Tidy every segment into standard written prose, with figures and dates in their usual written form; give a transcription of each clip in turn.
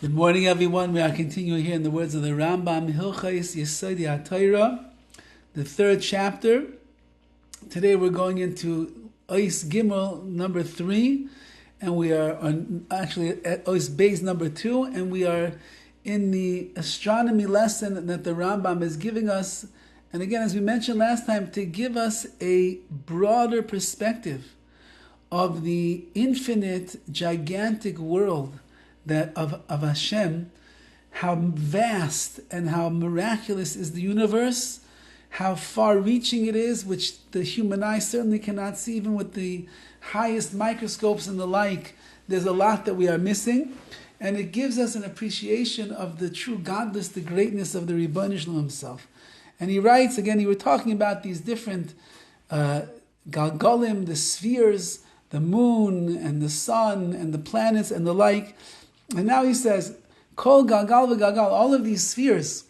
Good morning, everyone. We are continuing here in the words of the RAMBAM, Hilchos Yesodei HaTorah, the third chapter. Today we're going into Ois Gimel number 3, and we are on actually at Ois Beis number 2, and we are in the astronomy lesson that the RAMBAM is giving us. And again, as we mentioned last time, to give us a broader perspective of the infinite, gigantic world that of Hashem, how vast and how miraculous is the universe, how far-reaching it is, which the human eye certainly cannot see, even with the highest microscopes and the like. There's a lot that we are missing, and it gives us an appreciation of the true godless, the greatness of the Rebbeinu Shalom himself. And he writes, again, he were talking about these different galgalim, the spheres, the moon and the sun and the planets and the like. And now he says, Kol Galgal v'Galgal, all of these spheres,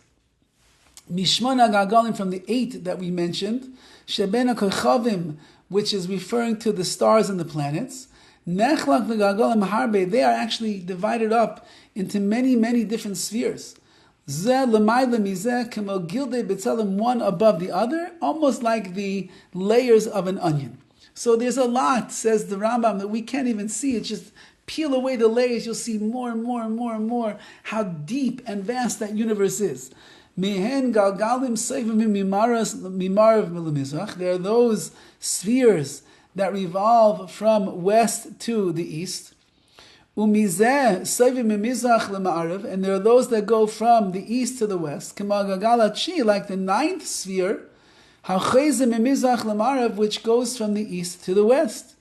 Mishmona Galgalim, from the 8 that we mentioned, Shebena Kochavim, which is referring to the stars and the planets, Nechlak v'Galgalim Harbe, they are actually divided up into many, many different spheres. Zeh l'mayla mizeh kemo gildei b'tzelem, one above the other, almost like the layers of an onion. So there's a lot, says the Rambam, that we can't even see. It's just peel away the layers, you'll see more and more and more and more how deep and vast that universe is. Mehen galgalim seivim mimarav milamizrach. There are those spheres that revolve from west to the east. Umizeh seivim mimizrach lema'arav, and there are those that go from the east to the west. Kama galgalachi, like the 9th sphere, hachezem mimizrach lema'arav, which goes from the east to the west.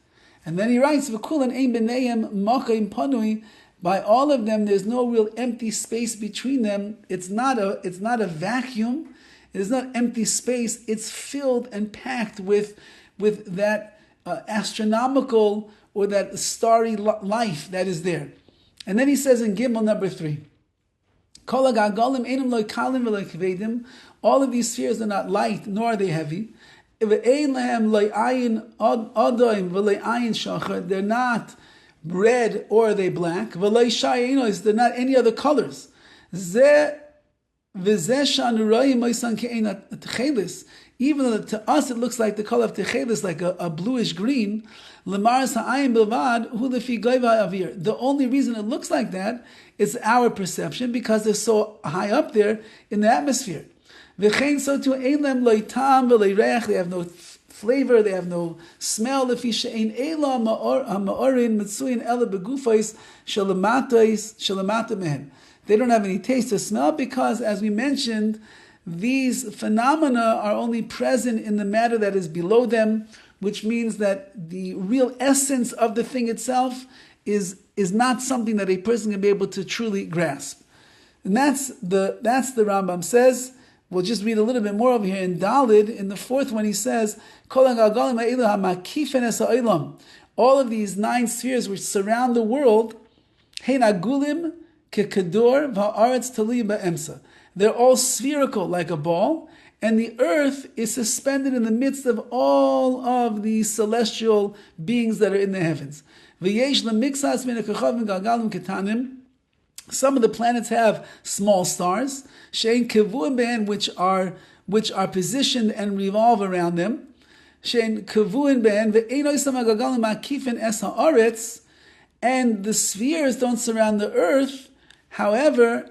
And then he writes, "V'kulan ein b'neihem makaim panui." By all of them, there's no real empty space between them. It's not a vacuum. It is not empty space. It's filled and packed with that astronomical or that starry life that is there. And then he says in Gimel number 3, "Kol ha'galgalim einam lo kalim v'lo kvedim." All of these spheres are not light nor are they heavy. They're not red or are they black. They're not any other colors. Even though to us it looks like the color of techelis, like a bluish green. The only reason it looks like that is our perception, because they're so high up there in the atmosphere. So too, they have no flavor, they have no smell. They don't have any taste or smell, because, as we mentioned, these phenomena are only present in the matter that is below them, which means that the real essence of the thing itself is not something that a person can be able to truly grasp. And that's the Rambam says. We'll just read a little bit more over here in Dovid, in the 4th one. He says, all of these 9 spheres which surround the world, they're all spherical like a ball, and the earth is suspended in the midst of all of the celestial beings that are in the heavens. Some of the planets have small stars, which are positioned and revolve around them. And the spheres don't surround the earth. However,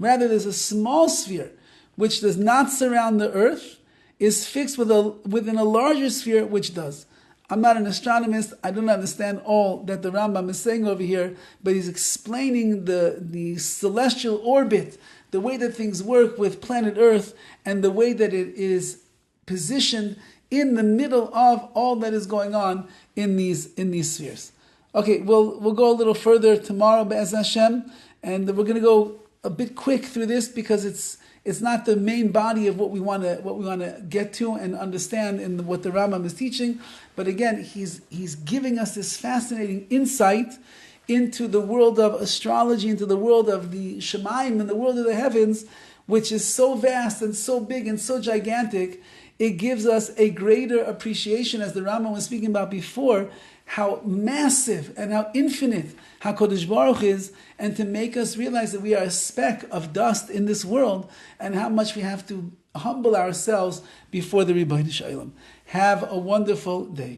rather, there's a small sphere which does not surround the earth, is fixed within a larger sphere which does. I'm not an astronomist. I don't understand all that the Rambam is saying over here, but he's explaining the celestial orbit, the way that things work with planet Earth, and the way that it is positioned in the middle of all that is going on in these spheres. Okay, we'll go a little further tomorrow, Be'ez Hashem, and we're going to go a bit quick through this because it's not the main body of what we want to get to and understand in what the Rambam is teaching. But again, he's giving us this fascinating insight into the world of astrology, into the world of the Shemaim and the world of the heavens, which is so vast and so big and so gigantic. it gives us a greater appreciation, as the RAMBAM was speaking about before, how massive and how infinite HaKadosh Baruch is, and to make us realize that we are a speck of dust in this world, and how much we have to humble ourselves before the Rebbeinu Shalom. Have a wonderful day.